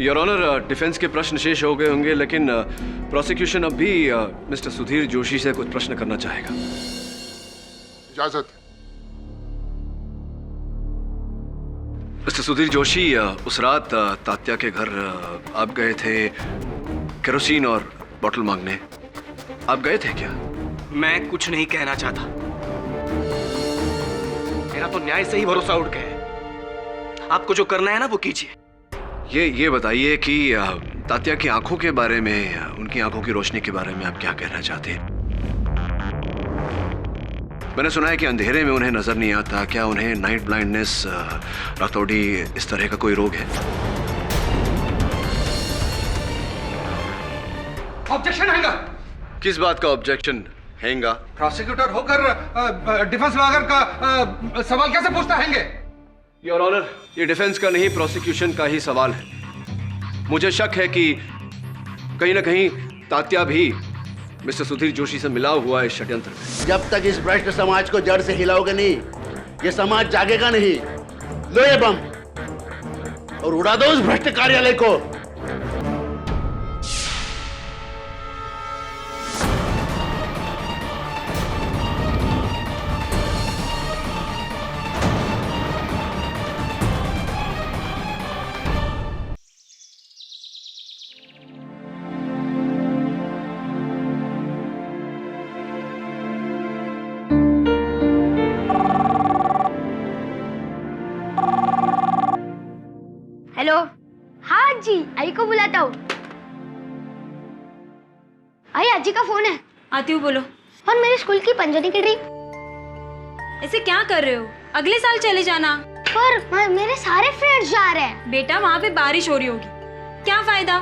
Your honour, defence के प्रश्न शेष हो गए होंगे, लेकिन प्रोसिक्यूशन अब भी मिस्टर सुधीर जोशी से कुछ प्रश्न करना चाहेगा। इजाजत। मिस्टर सुधीर जोशी, उस रात तात्या के घर आप गए थे केरोसिन और बोतल मांगने। आप गए थे क्या? मैं कुछ नहीं कहना चाहता। मेरा तो न्याय से ही भरोसा उठ गया है। आपको जो करना है ना वो कीजिए। ये बताइए कि तात्या की आंखों के बारे में, उनकी आंखों की रोशनी के बारे में आप क्या कहना चाहते हैं? मैंने सुना है कि अंधेरे में उन्हें नजर नहीं आता। क्या उन्हें नाइट ब्लाइंडनेस, रातौड़ी, इस तरह का कोई रोग है? ऑब्जेक्शन हैगा। किस बात का ऑब्जेक्शन हैगा? प्रोसिक्यूटर होकर डिफेंस लॉयर का सवाल कैसे पूछता हैंगे? योर ऑनर, ये डिफेंस का नहीं, प्रोसिक्यूशन का ही सवाल है। मुझे शक है कि कहीं ना कहीं तात्या भी मिस्टर सुधीर जोशी से मिला हुआ है इस षड्यंत्र में। जब तक इस भ्रष्ट समाज को जड़ से हिलाओगे नहीं, ये समाज जागेगा नहीं। लो ये बम और उड़ा दो उस भ्रष्ट कार्यालय को। हेलो। हाँ जी, आई को बुलाता हूँ। आई, अज्जी का फोन है। आती हूँ, बोलो। और मेरे स्कूल की पंजनी की ट्रिप। ऐसे क्या कर रहे हो? अगले साल चले जाना। पर मेरे सारे फ्रेंड्स जा रहे हैं। बेटा, वहाँ पे बारिश हो रही होगी, क्या फायदा?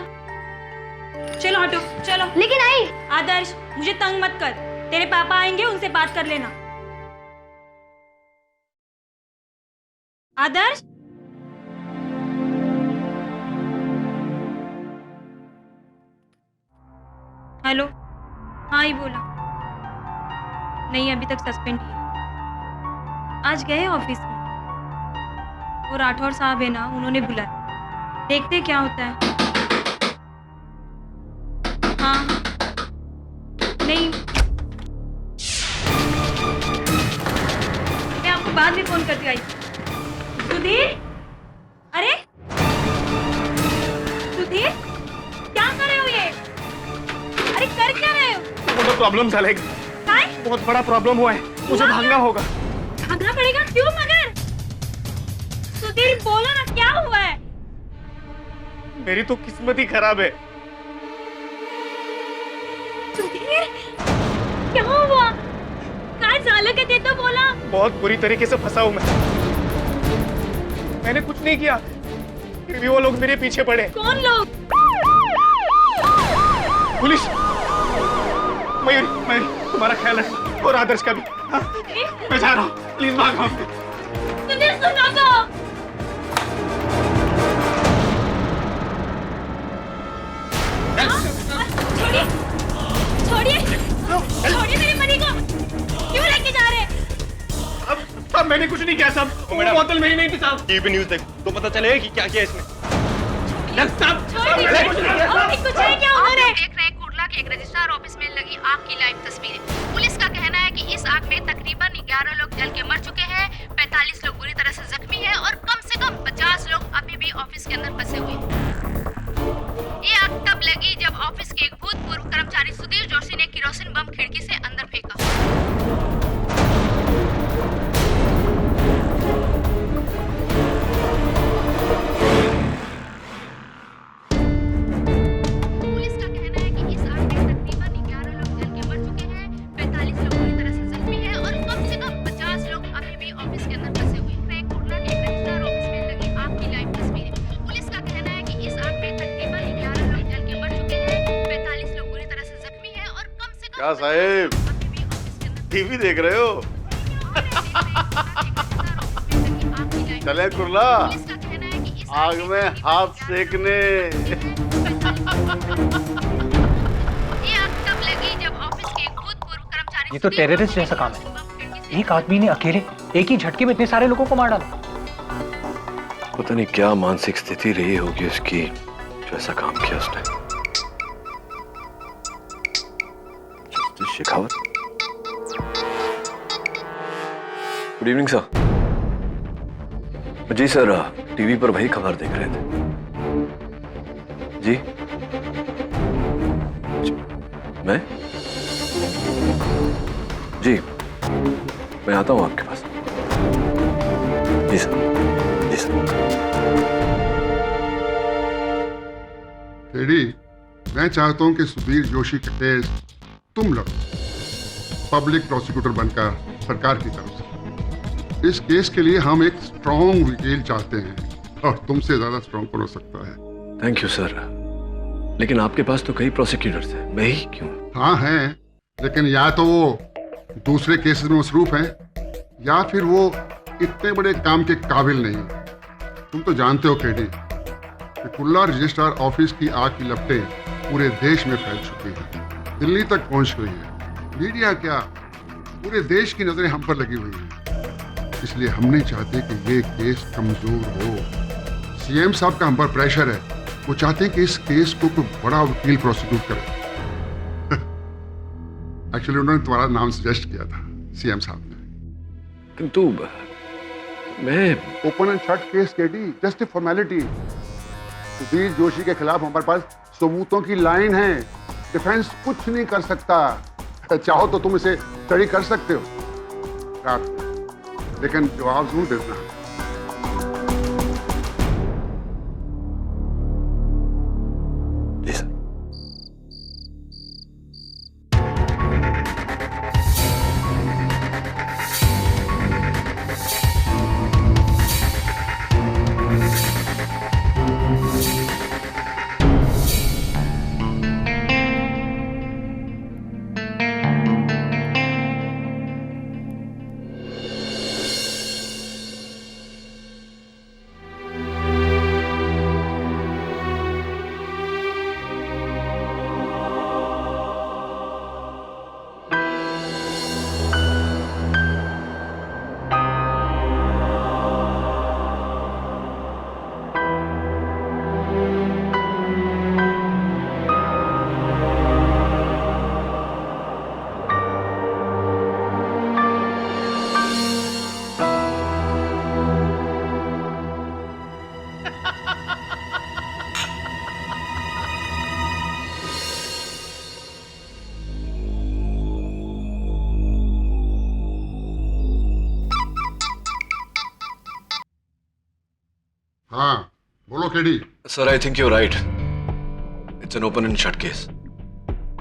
चलो हटो, चलो। लेकिन आई। आदर्श, मुझे तंग मत कर। तेरे पापा आएंगे, उनसे बात कर लेना। आदर्श, हेलो। हाँ, ही बोला। नहीं, अभी तक सस्पेंड ही है। आज गए ऑफिस में, वो राठौर साहब है ना, उन्होंने बुलाया। देखते क्या होता है। हाँ, नहीं, मैं आपको बाद में फोन करती आई। सुधीर, अरे सुधीर, क्या कर रहे हो ये? अरे कर क्या रहे हो? बहुत प्रॉब्लम झाले। बहुत बड़ा प्रॉब्लम हुआ है, मुझे भागना होगा। भागना पड़ेगा? क्यों मगर? सुधीर, बोलो ना, क्या हुआ है? मेरी तो किस्मत ही खराब है। सुधीर, क्या हुआ? काय झालं के ते तो बोला। बहुत बुरी तरीके से फंसा हूं मैंने कुछ नहीं किया, फिर भी वो लोग मेरे पीछे पड़े। कौन लोग? पुलिस। मयूरी, तुम्हारा ख्याल है, और आदर्श का भी। हाँ? मैं जा रहा हूँ, प्लीज भागो। सुधीर, सुनो तो। छोड़िए मेरे पति को। क्यों लेके जा रहे? अब मैंने कुछ नहीं किया साहब, वो बोतल मेरी नहीं थी साहब। टीवी न्यूज़ देख तो पता चलेगा कि क्या किया इसने। कुछ है क्या उन्होंने? देख रहे हैं कुर्ला के एक रजिस्ट्रार ऑफिस में लगी आग की लाइव तस्वीरें। पुलिस का कहना है कि इस आग में तकरीबन 11 लोग जल के मर चुके हैं, 45 लोग बुरी तरह से जख्मी हैं और कम से कम 50 लोग अभी भी ऑफिस के अंदर फंसे हुए हैं। ये आग तब लगी जब ऑफिस के एक भूतपूर्व कर्मचारी सुधीर जोशी ने केरोसिन बम खिड़की से अंदर फेंका। पुलिस का कहना है कि इस आग में तकरीबन 11 लोग जल के मर चुके हैं, 45 लोग बुरी तरह से जख्मी हैं और कम से कम 50 लोग अभी भी ऑफिस के अंदर फंसे हुए हैं। कुर्ला के एक रजिस्ट्रार ऑफिस में लगी आग की लाइव तस्वीरें। पुलिस का कहना है कि इस आग में तकरीबन 11 लोग जल के मर चुके हैं, 45 लोग बुरी तरह से जख्मी हैं और कम से कम क्या साहेब, टीवी देख रहे हो? चले कुर्ला, आग में हाथ सेकने। ये तो टेररिस्ट जैसा काम है। एक आदमी ने अकेले एक ही झटके में इतने सारे लोगों को मार डाला। पता नहीं क्या मानसिक स्थिति रही होगी उसकी। जो ऐसा काम किया उसने। Justice Shekhawat. Good evening sir. जी सर, टीवी पर वही खबर देख रहे थे। जी, मैं जी मैं आता हूं आपके पास। जी सर, जी सर। केडी, मैं चाहता हूं कि सुधीर जोशी का केस तुम लड़ो, पब्लिक प्रोसिक्यूटर बनकर सरकार की तरफ से। इस केस के लिए हम एक स्ट्रॉन्ग वकील चाहते हैं और तुमसे ज्यादा स्ट्रॉन्ग कौन हो सकता है। थैंक यू सर, लेकिन आपके पास तो कई प्रोसिक्यूटर्स हैं, मैं ही क्यों? हाँ हैं, लेकिन या तो वो दूसरे केसेस में मसरूफ हैं या फिर वो इतने बड़े काम के काबिल नहीं। तुम तो जानते हो केडी कि कुल्ला रजिस्ट्रार ऑफिस की आग की लपटें पूरे देश में फैल चुकी हैं, दिल्ली तक पहुंच गई है। मीडिया क्या, पूरे देश की नजरें हम पर लगी हुई हैं। इसलिए हम नहीं चाहते कि ये केस कमजोर हो। सीएम साहब का हम पर प्रेशर है, वो चाहते हैं कि इस केस को कोई बड़ा वकील प्रोसिक्यूट करे। एक्चुअली उन्होंने तुम्हारा नाम सजेस्ट किया था सीएम साहब ने। किंतु मैं open and shut case KD, just a formality. Sudhir Joshi के खिलाफ हमारे पास सबूतों की लाइन है, डिफेंस कुछ नहीं कर सकता। चाहो तो तुम इसे स्टडी कर सकते हो, लेकिन जवाब जरूर देना। जी सर। हाँ बोलो KD. Sir, I think you right. It's an open and shut case.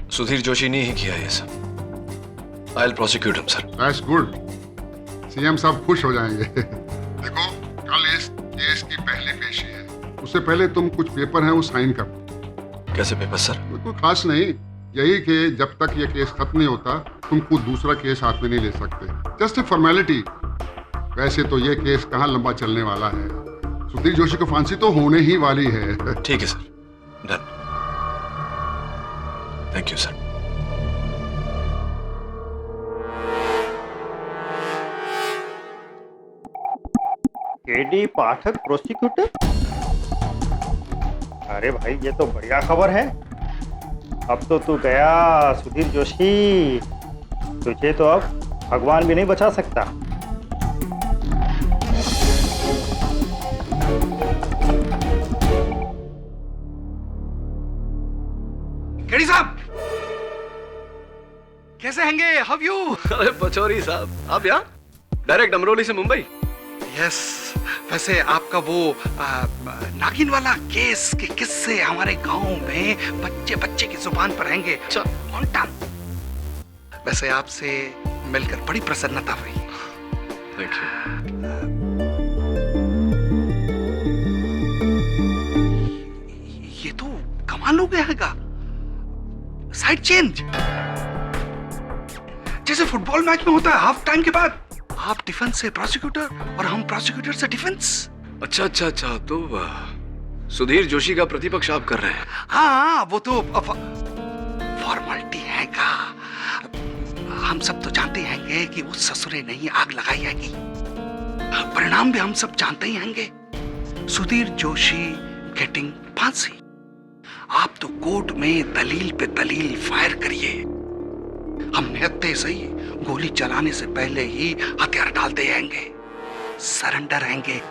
Sudhir Joshi ने ही किया ये सब। I will prosecute him sir. That's good, CM साहब खुश हो जाएंगे। देखो, कल इस केस की पहली पेशी है, उससे पहले तुम कुछ पेपर हैं वो साइन कर। कैसे पेपर सर? कोई खास नहीं, यही कि जब तक ये केस खत्म नहीं होता तुम कोई दूसरा केस हाथ में नहीं ले सकते। Just a formality. वैसे तो ये केस कहाँ लंबा चलने वाला है, सुधीर जोशी को फांसी तो होने ही वाली है। ठीक है sir, done. Thank you sir. KD Pathak prosecutor? अरे भाई, ये तो बढ़िया खबर है। अब तो तू गया सुधीर जोशी, तुझे तो अब भगवान भी नहीं बचा सकता। केडी साहब कैसे हैंगे? How you? अरे पचौरी साहब, आप यहाँ डायरेक्ट अमरोली से मुंबई? यस, वैसे आपका वो नागिन वाला केस के किस्से हमारे गांव में बच्चे बच्चे की जुबान पर रहेंगे। On time. वैसे आपसे मिलकर बड़ी प्रसन्नता हुई। Thank you. ये तो कमाल हो गया है। साइड चेंज, जैसे फुटबॉल मैच में होता है हाफ टाइम के बाद। आप डिफेंस से प्रोसिक्यूटर और हम प्रोसिक्यूटर से डिफेंस। अच्छा अच्छा अच्छा, तो सुधीर जोशी का प्रतिपक्ष आप कर रहे हैं? हाँ, वो तो फॉर्मेलिटी है का। हम सब तो जानते हैं कि उस ससुरे नहीं आग लगाई है कि परिणाम भी हम सब जानते ही हैं। सुधीर जोशी गेटिंग फांसी। आप तो कोर्ट में दलील पे दलील फायर करिए। हम निहत्ते सही गोली चलाने से पहले ही हथियार डालते आएंगे, सरेंडर आएंगे।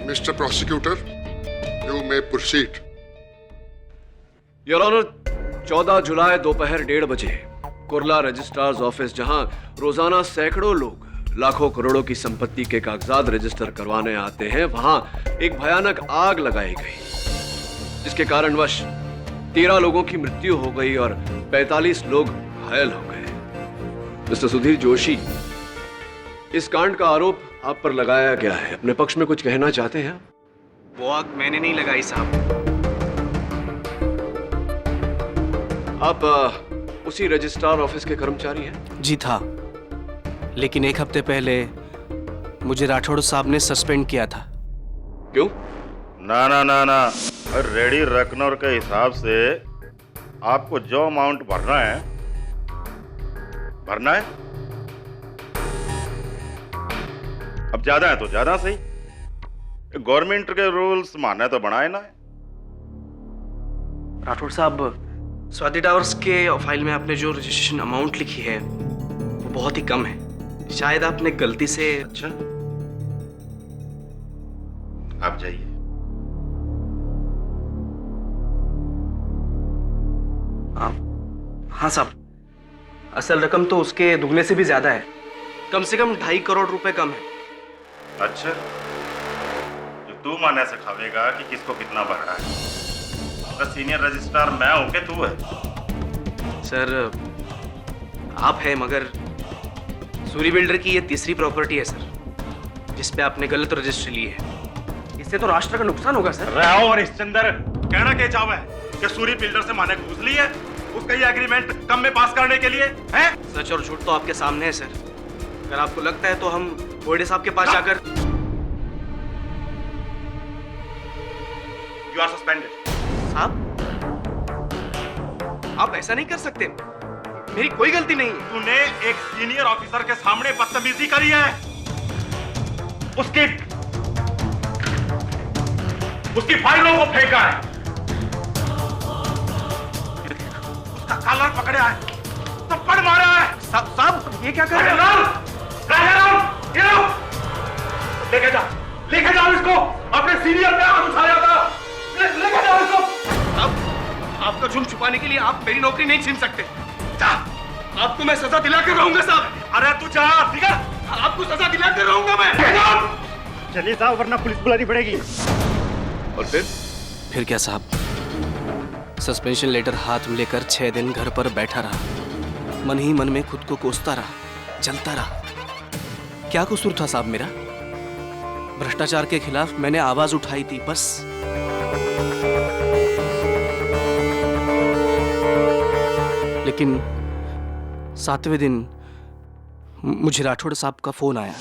Mr. Prosecutor, you may proceed. Your honour, 14 जुलाई दोपहर 1:30 बजे कुर्ला रजिस्ट्रार्स ऑफिस, जहां रोजाना सैकड़ों लोग लाखों करोड़ों की संपत्ति के कागजात रजिस्टर करवाने आते हैं, वहां एक भयानक आग लगाई गई, जिसके कारणवश 13 लोगों की मृत्यु हो गई और 45 लोग घायल हो गए। मिस्टर सुधीर जोशी, इस कांड का आरोप आप पर लगाया गया है। अपने पक्ष में कुछ कहना चाहते हैं? वो आग मैंने नहीं लगाई साहब। आप उसी रजिस्ट्रार ऑफिस के कर्मचारी हैं? जी था, लेकिन एक हफ्ते पहले मुझे राठौड़ साहब ने सस्पेंड किया था। क्यों? ना ना ना ना, रेडी रकनौर के हिसाब से आपको जो अमाउंट भरना है। अब ज्यादा है तो ज्यादा सही, गवर्नमेंट के रूल्स मानने तो बनाए ना। राठौड़ साहब, स्वाति टावर्स के फाइल में आपने जो रजिस्ट्रेशन अमाउंट लिखी है वो बहुत ही कम है। शायद आपने गलती से। अच्छा, आप जाइए। हाँ साहब, असल रकम तो उसके दुगने से भी ज्यादा है, कम से कम 2.5 करोड़ रुपए कम है। अच्छा, जो तू माने से खावेगा कि किसको कितना भरना है। तो सीनियर रजिस्ट्रार मैं हूं कि तू है? सर, आप है, मगर सूरी बिल्डर की ये तीसरी प्रॉपर्टी है सर, जिस पे आपने गलत रजिस्ट्री ली है। इससे तो राष्ट्र का नुकसान होगा सर। रहो और इसचंदर, कहना क्या चाहवा है कि सूरी बिल्डर से माने घूस ली है उसका ये एग्रीमेंट कम में पास करने के लिए है? सच और झूठ तो आपके सामने है सर। अगर आपको लगता है तो हम बोर्डे साहब के पास जाकर। You are suspended. साहब, आप ऐसा नहीं कर सकते, मेरी कोई गलती नहीं है। तूने एक सीनियर ऑफिसर के सामने बदतमीजी करी है, उसकी फाइलों को फेंका है, उसका कॉलर पकड़ा है, थप्पड़ मारा है। साहब, ये क्या कर रहे हैं? लेके जाओ इसको, अपने सीनियर पे हाथ उठाया था, लेके जाओ इसको। साहब, आपका जुर्म छुपाने के लिए आप मेरी नौकरी नहीं छीन सकते। जा, आपको मैं सजा दिला कर रहूंगा साहब। अरे तू जा, ठीक है? आपको सजा दिला कर रहूंगा मैं। चलिए साहब, वरना पुलिस बुलानी पड़ेगी। और फिर क्या साहब? सस्पेंशन लेटर हाथ में लेकर 6 दिन घर पर बैठा रहा, मन ही मन में खुद को कोसता रहा, जलता रहा। क्या कसूर था साहब मेरा? भ्रष्टाचार के खिलाफ मैंने आवाज उठाई थी, बस। लेकिन 7वें दिन मुझे राठौड़ साहब का फोन आया।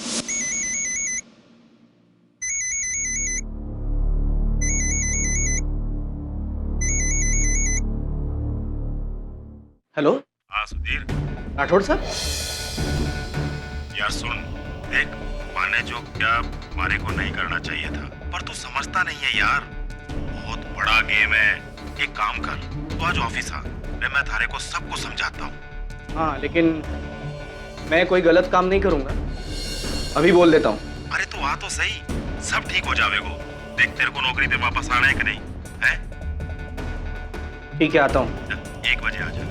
हेलो। हाँ सुधीर। राठौड़ साहब। यार सुन, देख, माने जो क्या मारे को नहीं करना चाहिए था, पर तू समझता नहीं है यार, बहुत बड़ा गेम है। एक काम कर, तू आज ऑफिस आ, मैं थारे को सबको समझाता हूँ। हाँ, लेकिन मैं कोई गलत काम नहीं करूंगा, अभी बोल देता हूँ। अरे तू आ तो सही, सब ठीक हो जाएगा। देख, तेरे को नौकरी पे वापस आना है कि नहीं है? ठीक है, आता हूँ। 1 बजे आ जा।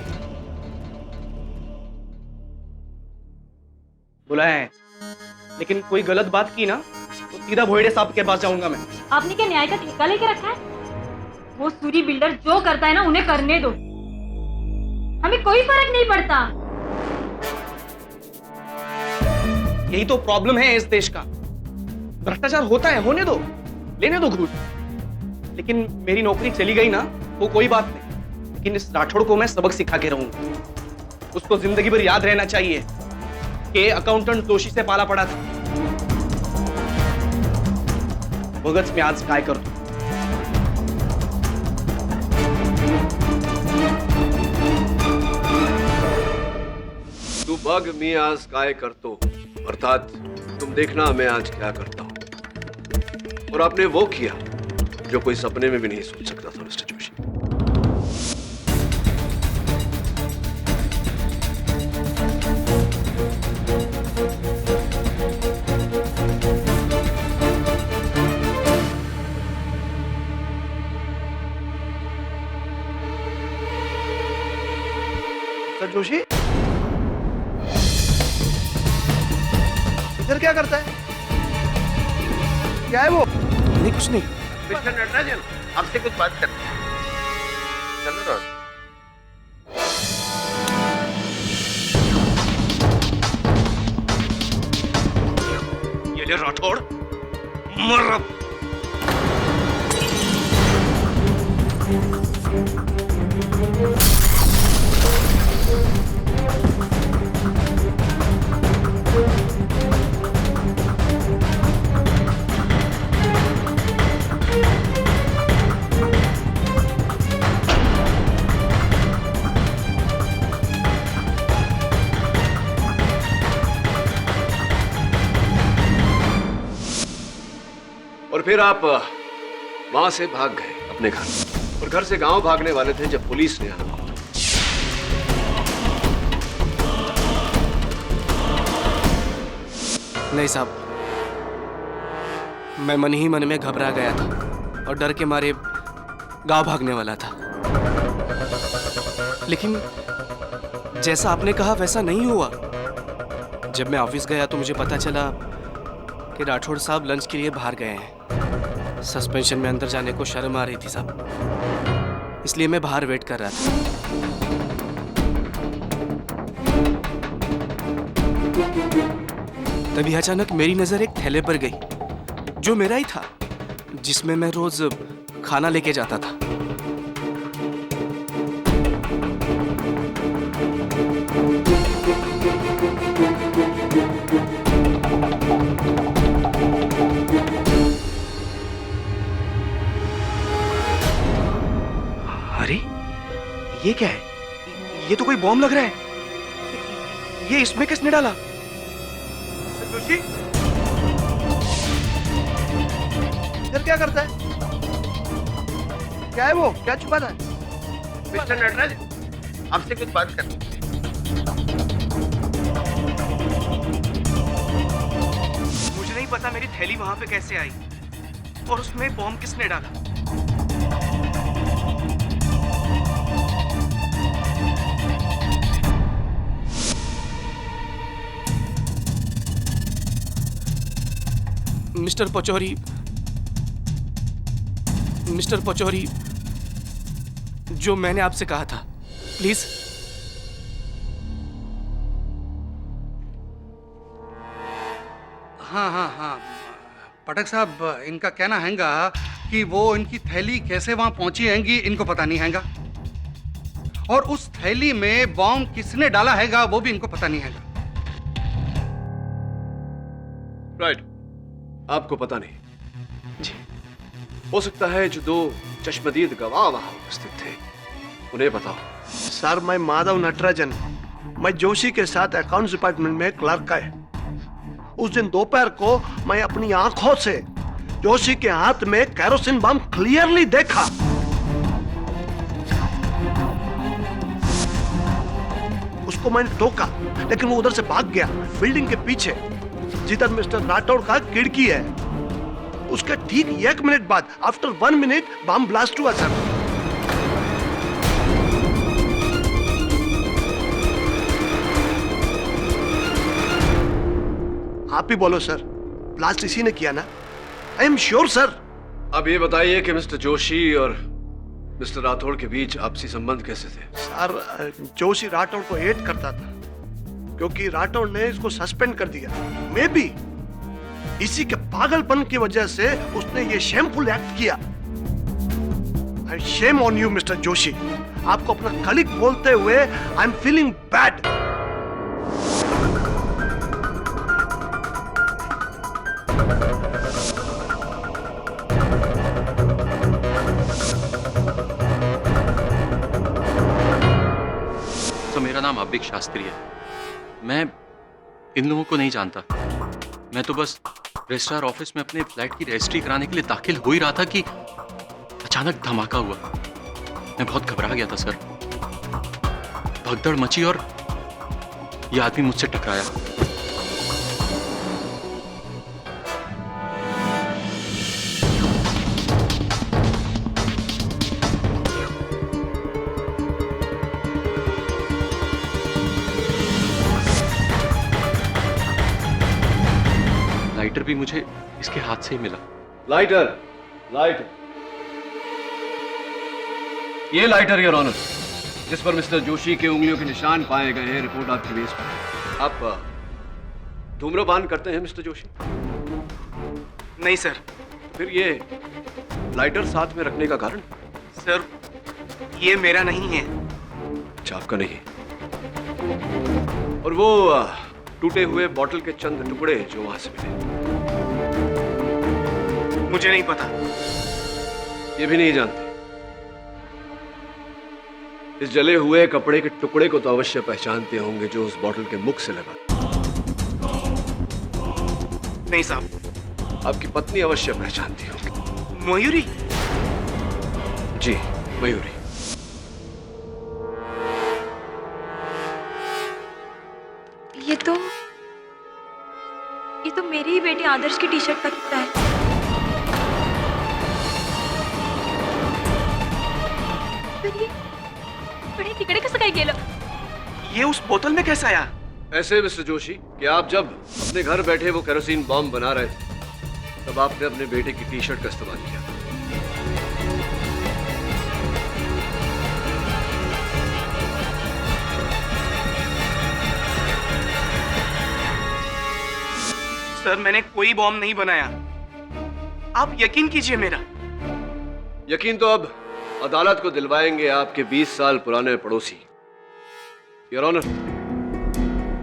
बुलाया है, लेकिन कोई गलत बात की ना तो सीधा भोयड़े साहब के पास जाऊंगा मैं। आपने क्या न्याय का ठेका लेके रखा है? वो सूरी बिल्डर जो करता है ना, उन्हें करने दो, हमें कोई फर्क नहीं पड़ता। यही तो प्रॉब्लम है इस देश का। भ्रष्टाचार होता है, होने दो, लेने दो घूस। लेकिन मेरी नौकरी चली गई ना, वो कोई बात नहीं, लेकिन इस राठौड़ को मैं सबक सिखा के रहूंगा। उसको जिंदगी भर याद रहना चाहिए के अकाउंटंट जोशी से पाला पडा था. बघच मी आज काय करतो. तू बघ मी आज काय करतो, अर्थात तुम देखना मैं आज क्या करता हूं. और आपने वो किया जो कोई सपने में भी नहीं सोच सकता था मिस्टर जोशी. मिस्टर जोशी इधर क्या करता है? क्या है वो? नहीं कुछ नहीं. मिस्टर नटराजन, आपसे कुछ बात करनी है. चलो ना. ये ले राठौड़, मर अब. और फिर आप वहां से भाग गए अपने घर, और घर से गांव भागने वाले थे जब पुलिस ने आना. नहीं साहब, मैं मन ही मन में घबरा गया था और डर के मारे गांव भागने वाला था. लेकिन जैसा आपने कहा वैसा नहीं हुआ. जब मैं ऑफिस गया तो मुझे पता चला कि राठौड़ साहब लंच के लिए बाहर गए हैं. सस्पेंशन में अंदर जाने को शर्म आ रही थी साहब, इसलिए मैं बाहर वेट कर रहा था. तभी अचानक मेरी नजर एक थैले पर गई जो मेरा ही था, जिसमें मैं रोज खाना लेके जाता था. अरे ये क्या है? ये तो कोई बॉम्ब लग रहा है. ये इसमें किसने डाला? जोशी इधर क्या करता है? क्या है वो? क्या छुपा था? मिस्टर नटराजन, आपसे कुछ बात करनी है. मुझे नहीं पता मेरी थैली वहां पे कैसे आई और उसमें बॉम्ब किसने डाला. मिस्टर पचौरी, जो मैंने आपसे कहा था, प्लीज. हाँ, पटक साहब, इनका कहना हैगा कि वो इनकी थैली कैसे वहां पहुंची हैगी इनको पता नहीं हैगा, और उस थैली में बॉम्ब किसने डाला हैगा वो भी इनको पता नहीं हैगा. राइट, आपको पता नहीं जी. हो सकता है जो दो चश्मदीद गवाह वहां उपस्थित थे उन्हें पता हो. सर, मैं माधव नटराजन, मैं जोशी के साथ अकाउंट्स डिपार्टमेंट में क्लर्क है. उस दिन दोपहर को मैं अपनी आंखों से जोशी के हाथ में केरोसिन बम क्लियरली देखा. उसको मैंने टोका, लेकिन वो उधर से भाग गया बिल्डिंग के पीछे, जिधर मिस्टर राठौड़ का खिड़की है. उसके ठीक 1 मिनट बाद, आफ्टर 1 मिनट, बम ब्लास्ट हुआ सर. आप ही बोलो सर, ब्लास्ट इसी ने किया ना? I am sure sir. अब ये बताइए कि मिस्टर जोशी और मिस्टर राठौड़ के बीच आपसी संबंध कैसे थे? सर, जोशी राठौड़ को हेट करता था क्योंकि राठौड़ ने इसको सस्पेंड कर दिया. मे बी इसी के पागलपन की वजह से उसने ये शेमफुल एक्ट किया. Shame on you mister Joshi. आपको अपना कलीग बोलते हुए आई एम फीलिंग बैड. मेरा नाम अभिक शास्त्री है। मैं इन लोगों को नहीं जानता। मैं तो बस रजिस्ट्रार ऑफिस में अपने फ्लैट की रजिस्ट्री कराने के लिए दाखिल हो ही रहा था कि अचानक धमाका हुआ। मैं बहुत घबरा गया था सर। भगदड़ मची और यह आदमी मुझसे टकराया। लाइटर भी मुझे इसके हाथ से ही मिला। लाइटर, लाइटर, ये लाइटर योर ऑनर, जिस पर मिस्टर जोशी के उंगलियों के निशान पाए गए हैं, रिपोर्ट आपके बेस पर। आप धूम्रपान करते हैं मिस्टर जोशी? नहीं सर। फिर ये लाइटर साथ में रखने का कारण? सर ये मेरा नहीं है। अच्छा, आपका नहीं। और वो टूटे हुए बॉटल के चंद टुकड़े जो वहां से मिले? मुझे नहीं पता। ये भी नहीं जानते? इस जले हुए कपड़े के टुकड़े को तो अवश्य पहचानते होंगे जो उस बॉटल के मुख से लगा। नहीं साहब। आपकी पत्नी अवश्य पहचानती होंगी। मयूरी? जी, मयूरी। ये तो मेरी ही बेटी आदर्श की टी शर्ट का टुकड़ा है। बड़े टिकड़े कसं काय गेलं? ये उस बोतल में कैसे आया? ऐसे मिस्टर जोशी कि आप जब अपने घर बैठे वो केरोसिन बॉम्ब बना रहे थे, तब आपने अपने बेटे की टी शर्ट का इस्तेमाल किया। सर मैंने कोई बॉम्ब नहीं बनाया। आप यकीन कीजिए मेरा। यकीन तो अब अदालत को दिलवाएंगे आपके 20 साल पुराने पड़ोसी। योर ऑनर,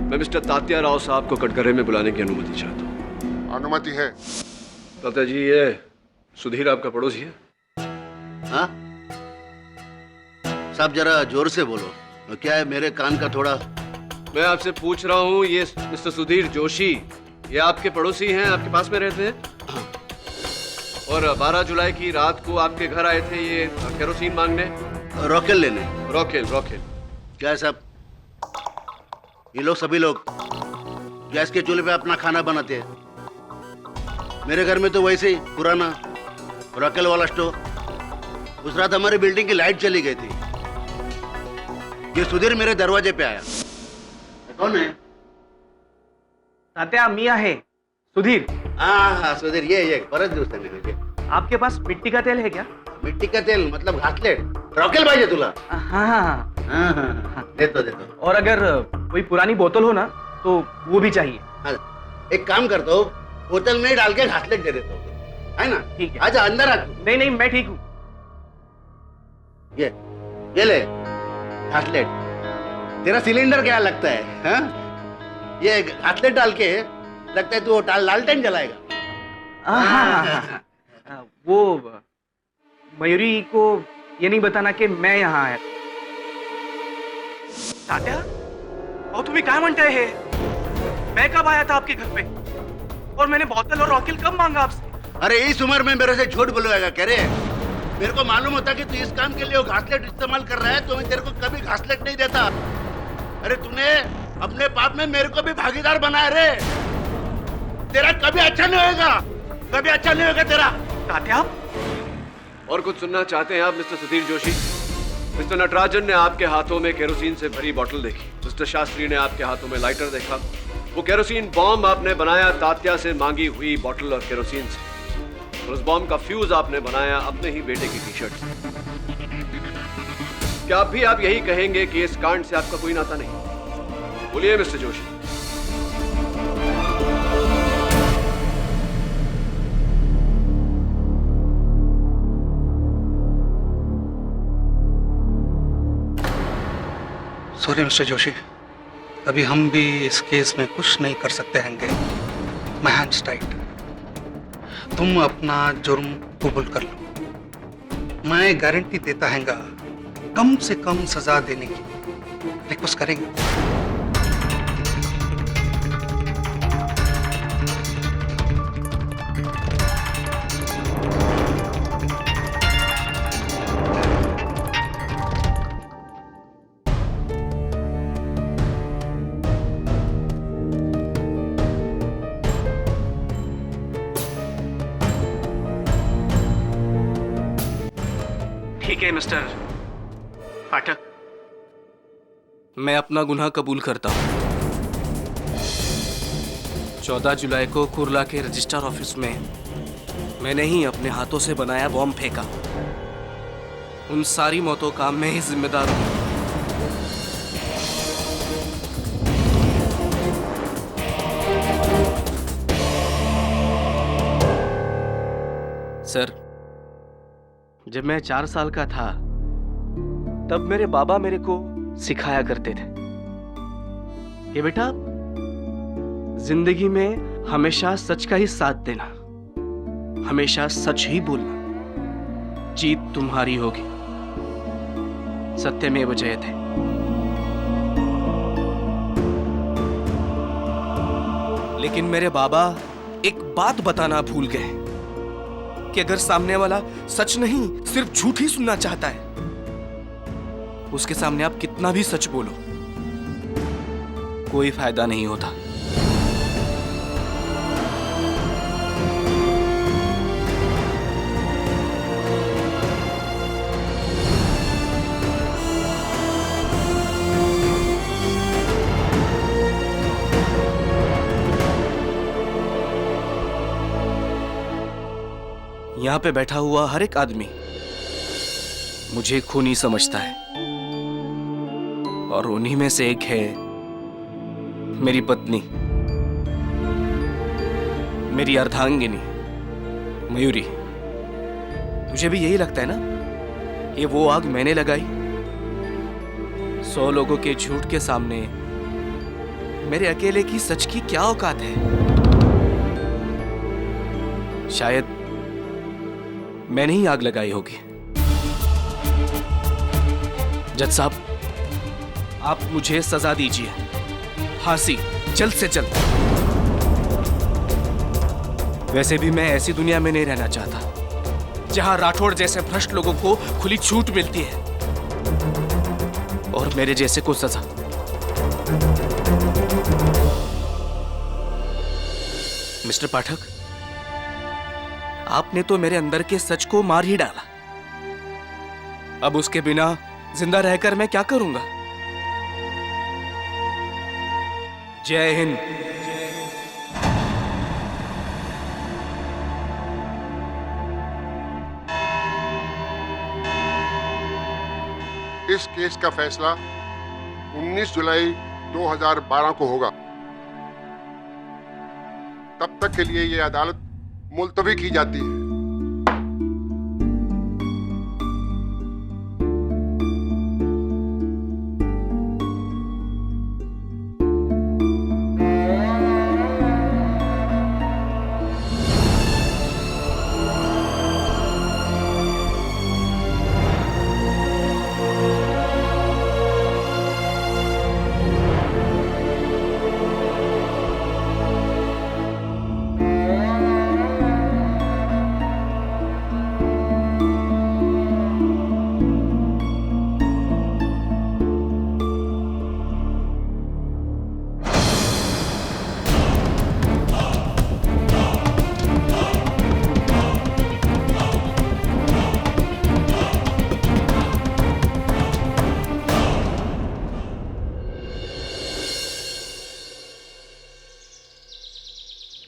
मैं मिस्टर तात्या राव साहब को कटघरे में बुलाने की अनुमति चाहता हूँ। अनुमति है। तात्या जी, ये सुधीर आपका पड़ोसी है? हाँ साहब, जरा जोर से बोलो। क्या है, मेरे कान का थोड़ा। मैं आपसे पूछ रहा हूँ, ये मिस्टर सुधीर जोशी ये आपके पड़ोसी हैं, आपके पास में रहते हैं? और 12 जुलाई की रात को आपके घर आए थे ये केरोसिन मांगने? रॉकेल लेने। रॉकेल? रॉकेल क्या है साहब, ये लोग सभी लोग गैस के चूल्हे पे अपना खाना बनाते हैं। मेरे घर में तो वैसे ही पुराना रॉकेल वाला स्टोव। उस रात हमारी बिल्डिंग की लाइट चली गई थी। ये सुधीर मेरे दरवाजे पे आया। कौन है? तात्या मी आहे सुधीर। हाँ सुधीर, ये परत दिवसाने। आपके पास मिट्टी का तेल है क्या? मिट्टी का तेल मतलब घासलेट? रॉकेल पाहिजे तुला? हाँ हाँ हाँ, देतो देतो। और अगर कोई पुरानी बोतल हो ना तो वो भी चाहिए। हाँ, एक काम करता हूँ, बोतल में डाल के घासलेट दे देता हूँ, है ना? ठीक है। आजा अंदर आ। नहीं नहीं, मैं ठीक हूँ। ये ले घासलेट। तेरा सिलेंडर क्या लगता है? हाँ? ये घासलेट डाल के लगता है तू लालटेन जलाएगा। वो मयूरी को ये नहीं बताना कि मैं यहाँ आया। तात्या, और तुम्हें क्या म्हणताय है? मैं कब आया था आपके घर पे? और मैंने बोतल और रॉकेल कब मांगा आपसे? अरे इस उम्र में मेरे से झूठ बोलवाएगा क्या रे? मेरे को मालूम होता कि तू इस काम के लिए वो घासलेट इस्तेमाल कर रहा है तो मैं तेरे को कभी घासलेट नहीं देता। अरे तूने अपने पाप में मेरे को भी भागीदार बनाया रे। तेरा कभी अच्छा नहीं होगा, कभी अच्छा नहीं होगा तेरा। तात्या, और कुछ सुनना चाहते हैं आप मिस्टर सुधीर जोशी? मिस्टर नटराजन ने आपके हाथों में केरोसिन से भरी बोतल देखी। मिस्टर शास्त्री ने आपके हाथों में लाइटर देखा। वो केरोसिन बॉम्ब आपने बनाया तात्या से मांगी हुई बोतल और केरोसिन से। और उस बॉम्ब का फ्यूज आपने बनाया अपने ही बेटे की टी शर्ट से। क्या आप यही कहेंगे कि इस कांड से आपका कोई नाता नहीं? बोलिए mister Joshi. Sorry mister Joshi, अभी हम भी इस केस में कुछ नहीं कर सकते हैंगे। My hands tight. तुम अपना जुर्म कबूल कर लो। मैं गारंटी देता हैंगा कम से कम सजा देने की। रिक्वेस्ट करेंगे। ठीक है मिस्टर पाठक, मैं अपना गुनाह कबूल करता हूं। 14 जुलाई को कुर्ला के रजिस्ट्रार ऑफिस में मैंने ही अपने हाथों से बनाया बॉम्ब फेंका। उन सारी मौतों का मैं ही जिम्मेदार हूं। सर, जब मैं 4 साल का था तब मेरे बाबा मेरे को सिखाया करते थे कि बेटा, जिंदगी में हमेशा सच का ही साथ देना, हमेशा सच ही बोलना, जीत तुम्हारी होगी। सत्यमेव जयते। लेकिन मेरे बाबा एक बात बताना भूल गए कि अगर सामने वाला सच नहीं सिर्फ झूठ ही सुनना चाहता है, उसके सामने आप कितना भी सच बोलो, कोई फायदा नहीं होता। यहां पे बैठा हुआ हर एक आदमी मुझे खूनी समझता है, और उन्हीं में से एक है मेरी पत्नी, मेरी अर्धांगिनी मयूरी। तुझे भी यही लगता है ना, ये वो आग मैंने लगाई? 100 लोगों के झूठ के सामने मेरे अकेले की सच की क्या औकात है? शायद मैंने ही आग लगाई होगी। जज साहब, आप मुझे सजा दीजिए, फांसी जल्द से जल्द। वैसे भी मैं ऐसी दुनिया में नहीं रहना चाहता जहां राठौड़ जैसे भ्रष्ट लोगों को खुली छूट मिलती है और मेरे जैसे को सजा। मिस्टर पाठक, आपने तो मेरे अंदर के सच को मार ही डाला। अब उसके बिना जिंदा रहकर मैं क्या करूंगा? जय हिंद। इस केस का फैसला 19 जुलाई 2012 को होगा। तब तक के लिए यह अदालत मुलतवी की जाती है।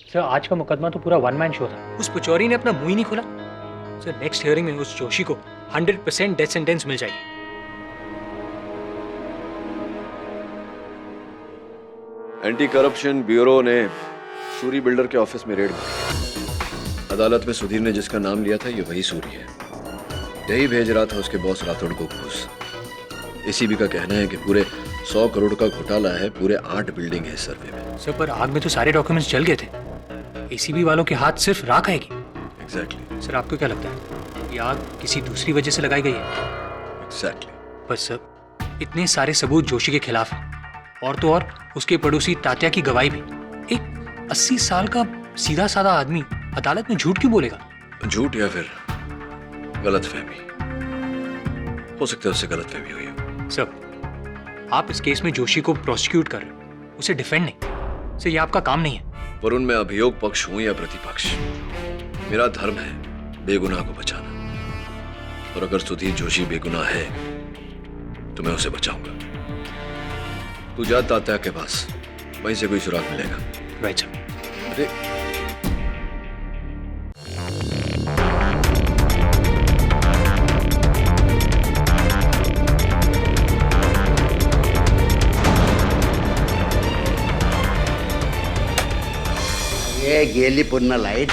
सर, आज का मुकदमा तो पूरा वन मैन शो था। उस पुचौरी ने अपना मुंह ही नहीं खोला। सर, नेक्स्ट हियरिंग में उस जोशी को 100% डेथ सेंटेंस मिल जाएगी। एंटी करप्शन ब्यूरो ने सूरी बिल्डर के ऑफिस में रेड मारी। अदालत में सुधीर ने जिसका नाम लिया था, ये वही सूरी है। यही भेज रहा था उसके बॉस राठौड़ को घूस। एसीबी का कहना है कि पूरे 100 करोड़ का घोटाला है, पूरे 8 बिल्डिंग है इस सर्वे में। सर, पर आग में तो सारे डॉक्यूमेंट्स जल गए थे। एसीबी वालों के हाथ सिर्फ राख आएगी। एग्जैक्टली। सर, आपको क्या लगता है ये आग किसी दूसरी वजह से लगाई गई है? एग्जैक्टली। बस सर, इतने सारे सबूत जोशी के खिलाफ हैं, और तो और उसके पड़ोसी तात्या की गवाही भी। एक 80 साल का सीधा साधा आदमी अदालत में झूठ क्यों बोलेगा? झूठ या फिर गलतफहमी, हो सकता है उससे गलतफहमी हुई हो। सर, आप इस केस में जोशी को प्रोसिक्यूट कर रहे हो, उसे डिफेंड नहीं। सर, ये आपका काम नहीं है। वरुण, मैं अभियोग पक्ष हूं या प्रतिपक्ष, मेरा धर्म है बेगुनाह को बचाना, और अगर सुधीर जोशी बेगुनाह है तो मैं उसे बचाऊंगा। तू जा तात्या के पास, वहीं से कोई सुराग मिलेगा। Right sir. अरे ये गेली पुन्हा लाइट,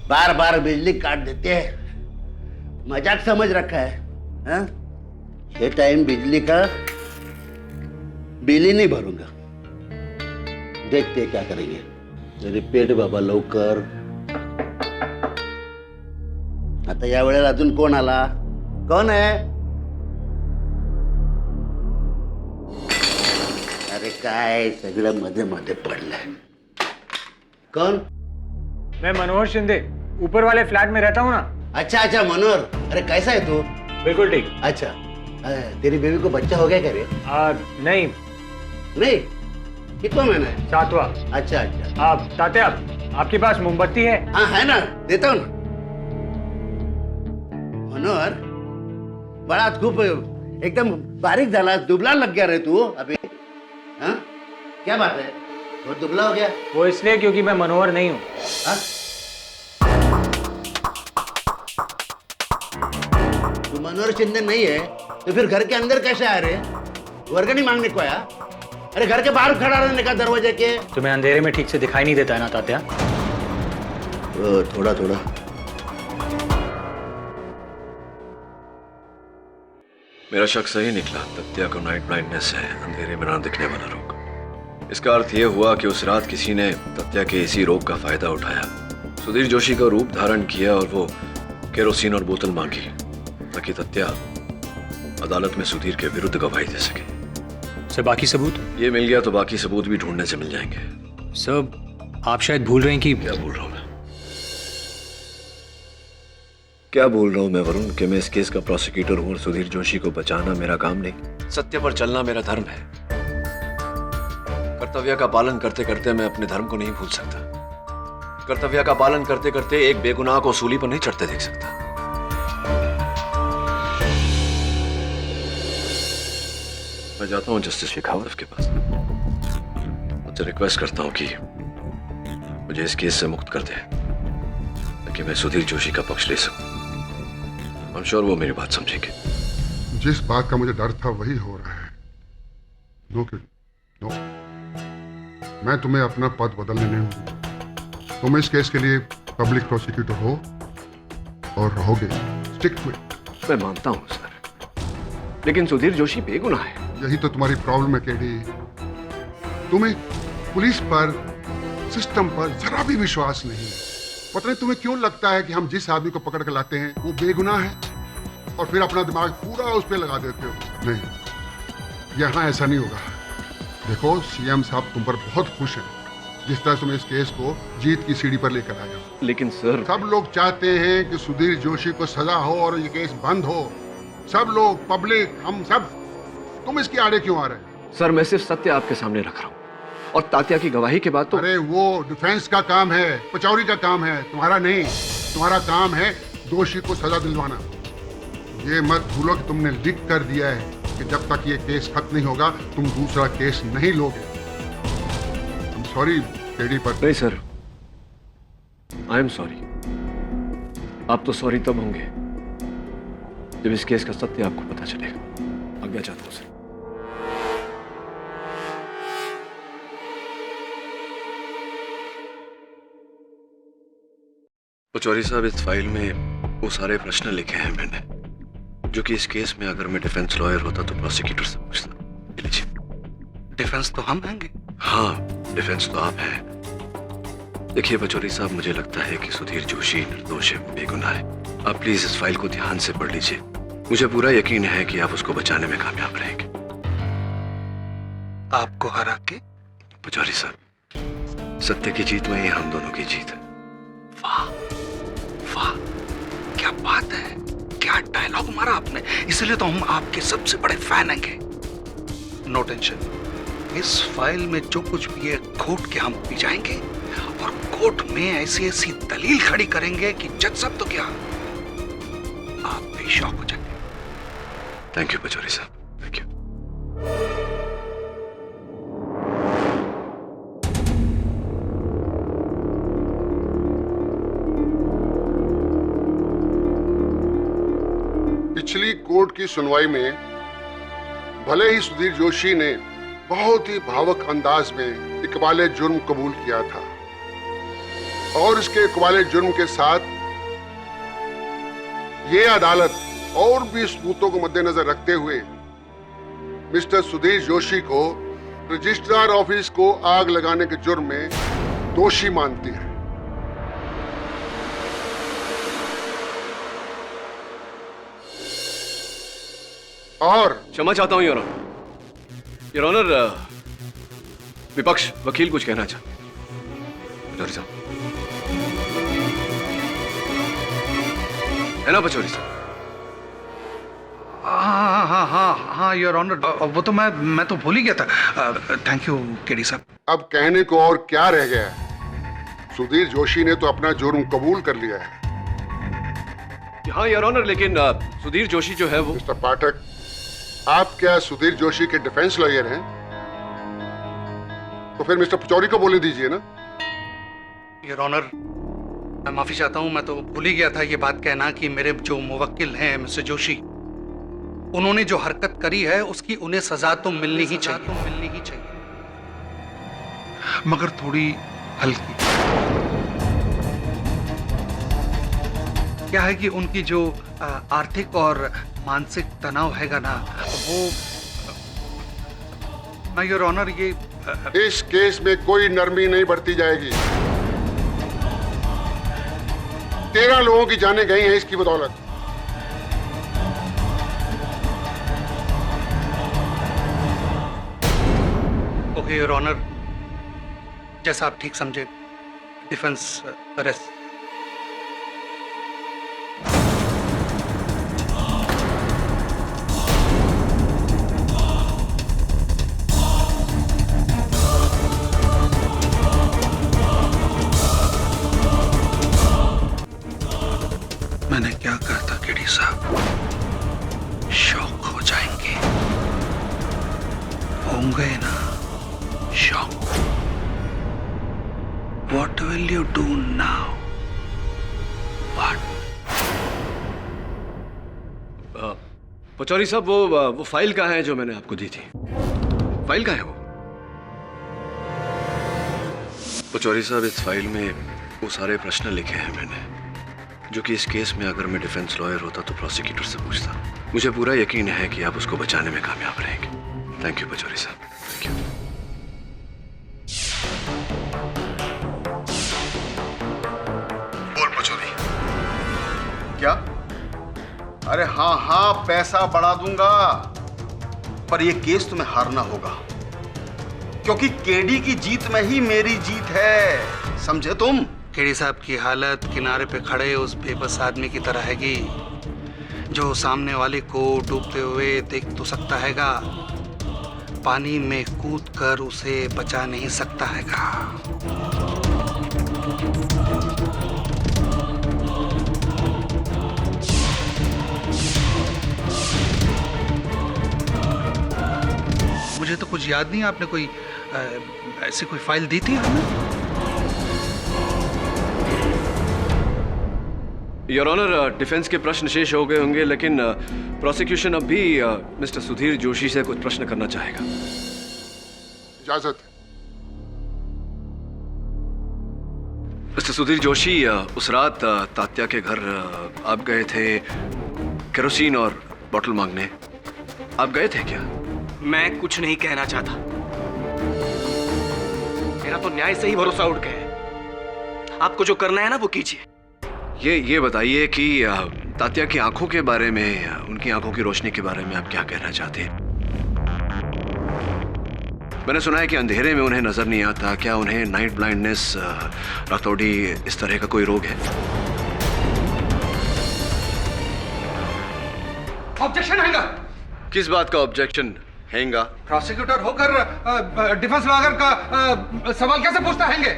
बार बार बिजली काट देते हैं, मजाक समझ रखा है हाँ? ये टाइम बिजली का बिल ही नहीं भरूंगा, देखते क्या करेंगे। रिपेट बाबा लवकर। आता या वेळेला अजून कोण आला? कोण आहे? अरे काय सगळं मध्ये मध्ये पडलंय। कौन? मैं मनोहर शिंदे, ऊपर वाले फ्लैट में रहता हूँ ना। अच्छा अच्छा मनोहर, अरे कैसा है तू? बिल्कुल ठीक। अच्छा, तेरी बेबी को बच्चा हो गया क्या रे? नहीं। नहीं? कितना महीना है? 7वां। अच्छा अच्छा। तात्या, आपके पास मोमबत्ती है? हाँ है ना, देता हूँ ना। मनोहर, बड़ा खूब एकदम बारीक झाला, दुबला लग गया रे तू अभी। हाँ? क्या बात है? बहुत दुबला हो गया? वो इसलिए क्योंकि मैं मनोहर नहीं हूँ। तू मनोहर शिंदे नहीं है तो फिर घर के अंदर कैसे आ रहे? वर्गनी मांगने को आया? अरे घर के बाहर खड़ा रहने का दरवाजे के। तुम्हें अंधेरे में ठीक से दिखाई नहीं देता है ना तात्या? थोड़ा थोड़ा। मेरा शक सही निकला, तात्या को नाइट ब्लाइंडनेस है, अंधेरे में ना दिखने वाला रोग। इसका अर्थ यह हुआ कि उस रात किसी ने तात्या के इसी रोग का फायदा उठाया, सुधीर जोशी का रूप धारण किया और वो केरोसिन और बोतल मांगी ताकि तात्या अदालत में सुधीर के विरुद्ध गवाही दे सके। सर, बाकी सबूत? ये मिल गया तो बाकी सबूत भी ढूंढने से मिल जाएंगे। सर, आप शायद भूल रहे हैं कि... क्या भूल रहा हूं मैं? क्या भूल रहा हूं मैं वरुण कि मैं इस केस का प्रोसिक्यूटर हूं और सुधीर जोशी को बचाना मेरा काम नहीं, सत्य पर चलना मेरा धर्म है। कर्तव्य का पालन करते करते मैं अपने धर्म को नहीं भूल सकता। कर्तव्य का पालन करते करते एक बेगुनाह को सूली पर नहीं चढ़ते देख सकता। मैं जाता हूं जस्टिस शेखावत के पास, मुझसे रिक्वेस्ट करता हूं कि मुझे इस केस से मुक्त कर दे ताकि मैं सुधीर जोशी का पक्ष ले सकूं। I'm sure वो मेरी बात समझेंगे। जिस बात का मुझे डर था वही हो रहा है। No kid, no. मैं तुम्हें अपना पद बदलने नहीं दूंगा। तुम इस केस के लिए पब्लिक प्रोसिक्यूटर हो और रहोगे। Stick to it. मैं मानता हूं सर, लेकिन सुधीर जोशी बेगुनाह है। यही तो तुम्हारी प्रॉब्लम है केडी। तुम्हें पुलिस पर, सिस्टम पर जरा भी विश्वास नहीं। पता नहीं तुम्हें क्यों लगता है कि हम जिस आदमी को पकड़ कर लाते हैं वो बेगुनाह है और फिर अपना दिमाग पूरा उस पर लगा देते हो। नहीं, यहाँ ऐसा नहीं होगा। देखो, सीएम साहब तुम पर बहुत खुश हैं जिस तरह तुम इस केस को जीत की सीढ़ी पर लेकर आए हो। लेकिन सर, सब लोग चाहते हैं कि सुधीर जोशी को सजा हो और ये केस बंद हो। सब लोग, पब्लिक, हम सब। तुम इसके आड़े क्यों आ रहे हैं? सर, मैं सिर्फ सत्य आपके सामने रख रहा हूं और तात्या की गवाही के बाद तो... अरे वो डिफेंस का काम है, पचौरी का काम है, तुम्हारा नहीं। तुम्हारा काम है दोषी को सजा दिलवाना। ये मत भूलो कि तुमने लिख कर दिया है कि जब तक ये केस खत्म नहीं होगा तुम दूसरा केस नहीं लोगे। I'm sorry, केडी, पर नहीं सर, आई एम सॉरी। आप तो सॉरी तब होंगे जब इस केस का सत्य आपको पता चलेगा। आज्ञा चाहता हूं सर। पचौरी साहब, इस फाइल में वो सारे प्रश्न लिखे हैं मैंने जो कि इस केस में अगर मैं डिफेंस लॉयर होता तो प्रोसिक्यूटर से पूछता। लीजिए। डिफेंस तो हम होंगे। हाँ, डिफेंस तो आप हैं। देखिए पचौरी साहब, मुझे लगता है कि सुधीर जोशी निर्दोष है, बेगुनाह है। आप प्लीज इस फाइल को ध्यान से पढ़ लीजिए मुझे पूरा यकीन है कि आप उसको बचाने में कामयाब रहेंगे। आपको हरा के? पचौरी साहब, सत्य की जीत में ही हम दोनों की जीत है। वाह वाह, क्या बात है, क्या डायलॉग मारा आपने। इसलिए तो हम आपके सबसे बड़े फैन हैं। नो टेंशन, इस फाइल में जो कुछ भी है कोर्ट के हम पी जाएंगे और कोर्ट में ऐसी ऐसी दलील खड़ी करेंगे कि जज साहब तो क्या, आप भी शॉक हो जाएंगे। थैंक यू पचौरी साहब, थैंक यू। पिछली कोर्ट की सुनवाई में भले ही सुधीर जोशी ने बहुत ही भावुक अंदाज में इकबाले जुर्म कबूल किया था और इसके इकबाले जुर्म के साथ ये अदालत और भी सबूतों को मद्देनजर रखते हुए मिस्टर सुधीर जोशी को रजिस्ट्रार ऑफिस को आग लगाने के जुर्म में दोषी मानती है। और क्षमा चाहता हूं योर ऑनर, विपक्ष वकील कुछ कहना चाहते हैं। पचौरी साहब, है ना पचौरी साहब? हाँ हाँ हाँ हाँ योर ऑनर, वो तो मैं तो भूल ही गया था। थैंक यू केडी साहब। अब कहने को और क्या रह गया है? सुधीर जोशी ने तो अपना जुर्म कबूल कर लिया है। हाँ योर ऑनर, लेकिन सुधीर जोशी जो है वो। मिस्टर पाठक, आप क्या सुधीर जोशी के डिफेंस लॉयर हैं? तो फिर मिस्टर पचौरी को बोलने दीजिए ना। योर ऑनर, मैं माफी चाहता हूं, मैं तो भूल ही गया था ये बात कहना कि मेरे जो मुवक्किल हैं मिस्टर जोशी, उन्होंने जो हरकत करी है उसकी उन्हें सजा तो मिलनी ही चाहिए, मगर थोड़ी हल्की। क्या है कि उनकी जो आर्थिक और मानसिक तनाव हैगा ना, वो योर ऑनर ये इस केस में कोई नरमी नहीं बरती जाएगी। 13 लोगों की जानें गई हैं इसकी बदौलत। ओके योर ऑनर, जैसा आप ठीक समझे। Defence arrest. मैंने क्या कहा था केडी साहब, शॉक हो जाएंगे, होंगे ना shock. What will you do now? What? Pachauri साहब, वो फाइल कहाँ है जो मैंने आपको दी थी? फाइल कहाँ है वो? पचौरी साहब, इस फाइल में वो सारे प्रश्न लिखे हैं मैंने, जो कि इस केस में अगर मैं डिफेंस लॉयर होता तो प्रोसिक्यूटर से पूछता। मुझे पूरा यकीन है कि आप उसको बचाने में कामयाब रहेंगे। थैंक यू पचौरी साहब, थैंक यू। बोल पचौरी। क्या? अरे हाँ हाँ, पैसा बढ़ा दूंगा, पर यह केस तुम्हें हारना होगा, क्योंकि केडी की जीत में ही मेरी जीत है, समझे तुम? केडी साहब की हालत किनारे पे खड़े उस बेबस आदमी की तरह हैगी, जो सामने वाले को डूबते हुए देख तो सकता हैगा, पानी में कूदकर उसे बचा नहीं सकता हैगा। मुझे तो कुछ याद नहीं, आपने कोई ऐसी कोई फाइल दी थी हमें? योर ऑनर, डिफेंस के प्रश्न शेष हो गए होंगे, लेकिन प्रोसिक्यूशन अब भी मिस्टर सुधीर जोशी से कुछ प्रश्न करना चाहेगा। इजाजत। मिस्टर सुधीर जोशी, उस रात तात्या के घर आप गए थे केरोसिन और बोतल मांगने, आप गए थे क्या? मैं कुछ नहीं कहना चाहता, मेरा तो न्याय से ही भरोसा उठ गया है। आपको जो करना है ना वो कीजिए। ये बताइए कि तात्या की आंखों के बारे में, उनकी आंखों की रोशनी के बारे में आप क्या कहना चाहते हैं? मैंने सुना है कि अंधेरे में उन्हें नजर नहीं आता। क्या उन्हें नाइट ब्लाइंडनेस, रातौड़ी, इस तरह का कोई रोग है? ऑब्जेक्शन हैगा। किस बात का ऑब्जेक्शन हैगा? प्रोसिक्यूटर होकर डिफेंस लॉयर का सवाल कैसे पूछता हैंगे?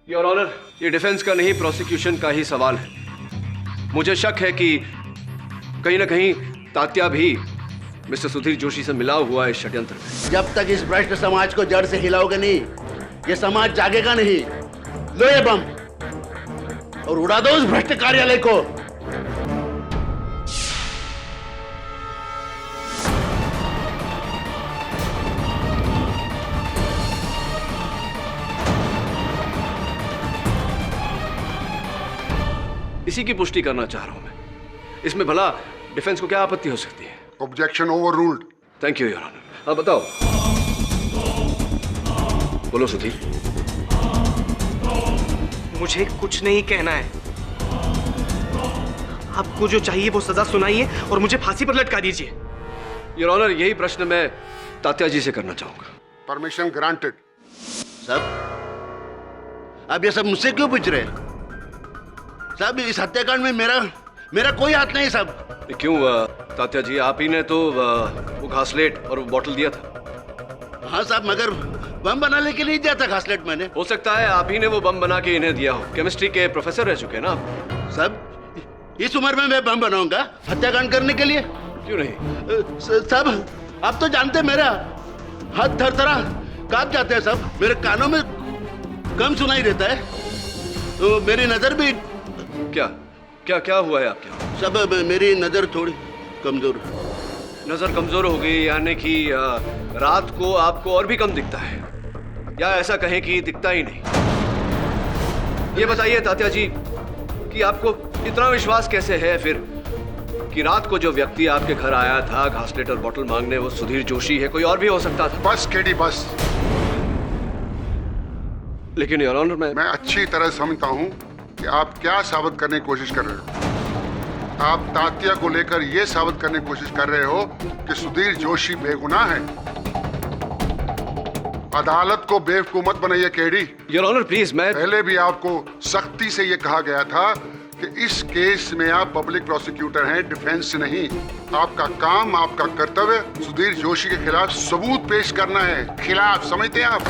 योर ऑनर, ये डिफेंस का नहीं, प्रोसिक्यूशन का ही सवाल है। मुझे शक है कि कहीं ना कहीं तात्या भी मिस्टर सुधीर जोशी से मिला हुआ है इस षड्यंत्र में। जब तक इस भ्रष्ट समाज को जड़ से हिलाओगे नहीं, ये समाज जागेगा नहीं। लो ये बम और उड़ा दो उस भ्रष्ट कार्यालय को। इसी की पुष्टि करना चाह रहा हूं मैं। इसमें भला डिफेंस को क्या आपत्ति हो सकती है? Objection overruled. Thank you your honour. अब बताओ, बोलो सुधीर। मुझे कुछ नहीं कहना है। आपको जो चाहिए वो सजा सुनाइए और मुझे फांसी पर लटका दीजिए। योर ऑनर, यही प्रश्न मैं तात्या जी से करना चाहूंगा। Permission granted. साहब, आप ये सब मुझसे क्यों पूछ रहे हैं? साहब, इस हत्याकांड में मेरा कोई हाथ नहीं साहब। क्यों तात्या जी, आप ही ने तो वो घासलेट और वो बॉटल दिया था। हाँ साहब, मगर बम बनाने के लिए दिया था घासलेट मैंने। हो सकता है आप ही ने वो बम बना के इन्हें दिया हो। केमिस्ट्री के प्रोफेसर रह चुके हैं ना आप। साहब, इस उम्र में मैं बम बनाऊंगा हत्याकांड करने के लिए? क्यों नहीं? साहब, आप तो जानते हैं मेरा हाथ थरथरा कांप जाते हैं साहब। मेरे कानों में कम सुनाई देता है, तो मेरी नजर भी। क्या हुआ है आपके? सब मेरी नजर थोड़ी कमजोर। नजर कमजोर हो गई, यानी कि रात को आपको और भी कम दिखता है, या ऐसा कहें कि दिखता ही नहीं। ये बताइए तात्या जी कि आपको इतना विश्वास कैसे है फिर कि रात को जो व्यक्ति आपके घर आया था घासलेट और बॉटल मांगने, वो सुधीर जोशी है? कोई और भी हो सकता था। बस केडी, बस। लेकिन योर ऑनर, मैं अच्छी तरह समझता हूं कि आप क्या साबित करने की कोशिश कर रहे हो। आप तात्या को लेकर यह साबित करने की कोशिश कर रहे हो कि सुधीर जोशी बेगुनाह है। अदालत को बेवकूफ मत बनाइए केडी। योर ऑनर प्लीज, मैं पहले भी आपको सख्ती से यह कहा गया था कि इस केस में आप पब्लिक प्रोसिक्यूटर हैं, डिफेंस नहीं। आपका काम, आपका कर्तव्य सुधीर जोशी के खिलाफ सबूत पेश करना है। खिलाफ समझते हैं आप,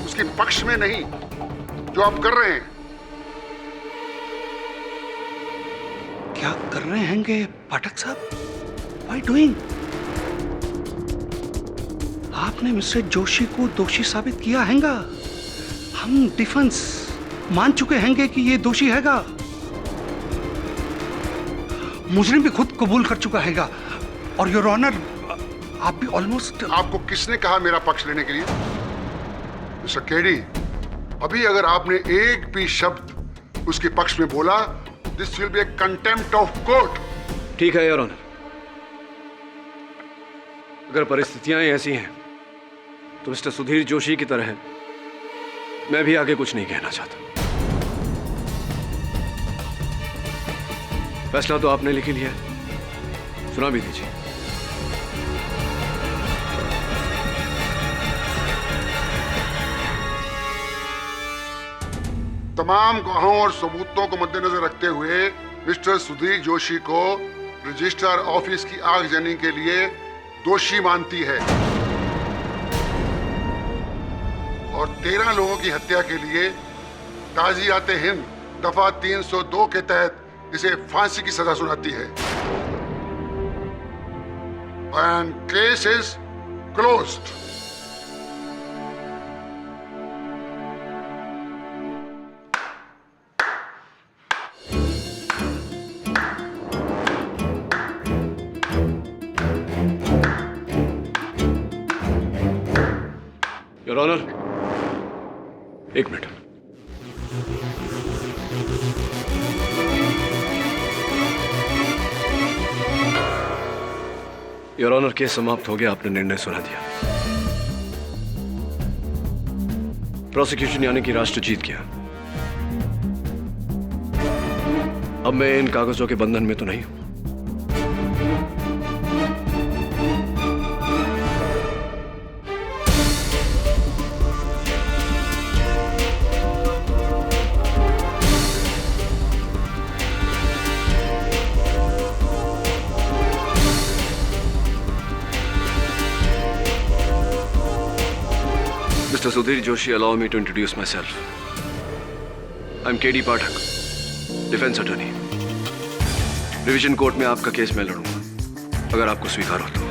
उसके पक्ष में नहीं, जो आप कर रहे हैं। क्या कर रहे हैंगे पाठक साहब? Why doing? आपने मिस्टर जोशी को दोषी साबित किया हैगा। हम डिफेंस मान चुके हैंगे कि ये दोषी हैगा। मुजरिम भी खुद कबूल कर चुका हैगा। और योर ऑनर, आप भी ऑलमोस्ट। आपको किसने कहा मेरा पक्ष लेने के लिए? मिस्टर केडी, अभी अगर आपने एक भी शब्द उसके पक्ष में बोला, this will be A contempt of court. ठीक है योर ऑनर, अगर परिस्थितियां ऐसी हैं तो मिस्टर सुधीर जोशी की तरह मैं भी आगे कुछ नहीं कहना चाहता। फैसला तो आपने लिख ही लिया, सुना भी दीजिए। तमाम गवाहों और सबूतों को मद्देनजर रखते हुए मिस्टर सुधीर जोशी को रजिस्ट्रार ऑफिस की आगजनी के लिए दोषी मानती है और 13 लोगों की हत्या के लिए ताज़ियात हिंद दफा 302 के तहत इसे फांसी की सजा सुनाती है। And case is closed. Your honour, एक मिनट। योर ऑनर, केस समाप्त हो गया, आपने निर्णय सुना दिया। प्रोसिक्यूशन यानी कि राष्ट्र जीत गया। अब मैं इन कागजों के बंधन में तो नहीं हूं। Mr. Sudhir Joshi, allow me to introduce myself. I'm KD Pathak, defence attorney. Revision court में आपका केस मैं लड़ूंगा, अगर आपको स्वीकार हो तो।